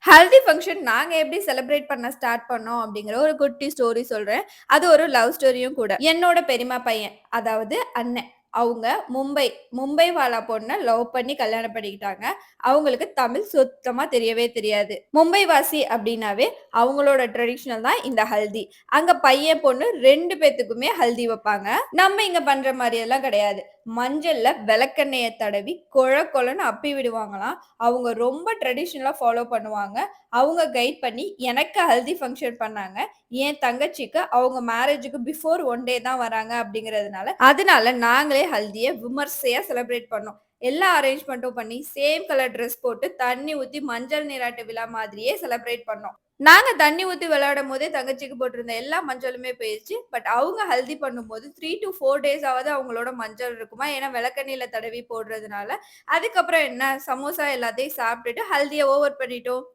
Haldi function நாங்க எப்படி celebrate பண்ண ஸ்டார்ட் பண்ணோம் அப்படிங்கிற ஒரு குட்டி ஸ்டோரி சொல்றேன். அது ஒரு லவ் ஸ்டோரியும் கூட. என்னோட பெரியம்மா பையன், அதாவது அண்ணன். அவங்க மும்பை வாலா பொண்ண லவ் பண்ணி கல்யாணம் பண்ணிக்கிட்டாங்க. அவங்களுக்கு தமிழ் சுத்தமா தெரியவே தெரியாது. மும்பை வாசி அப்படின்னாவே அவங்களோட ட்ரெடிஷனல் தான் இந்த ஹல்தி. அங்க பையன், பொண்ணு 2 பேத்துக்குமே ஹல்தி வைப்பாங்க. நம்ம இங்க பண்ற மாரி எல்லாம் கிடையாது. மஞ்சள்ல விளக்கெண்ணெய தடவி கொழ கொழன்னு அப்பி விடுவாங்களாம். அவங்க ரொம்ப ட்ரெடிஷனலா ஃபாலோ பண்ணுவாங்க. அவங்க கைட் பண்ணி எனக்கு ஹல்தி ஃபங்ஷன் பண்ணாங்க. என் தங்கச்சிக்கு அவங்க மேரேஜுக்கு பிஃபோர் 1 டே தான் வராங்க அப்படிங்கிறதுனால, அதனால நாங்களே ஹல்திய விமர்சையா செலிப்ரேட் பண்ணோம். எல்லா அரேஞ்ச்மென்ட்டும் பண்ணி, சேம் கலர் ட்ரெஸ் போட்டு, தண்ணி ஊத்தி மஞ்சள் நீராட்டு விழா மாதிரியே செலிப்ரேட் பண்ணோம். நாங்க தண்ணி ஊத்தி விளையாடும்போதே தங்கச்சிக்கு போட்டிருந்த எல்லா மஞ்சளுமே போயிருச்சு. பட் அவங்க ஹல்தி பண்ணும்போது 3 டூ 4 டேஸ் ஆவது அவங்களோட மஞ்சள் இருக்குமாம். ஏன்னா விளக்கெண்ணெயில தடவி போடுறதுனால. அதுக்கப்புறம் என்ன சமோசா எல்லாத்தையும் சாப்பிட்டுட்டு ஹல்திய ஓவர் பண்ணிட்டோம்.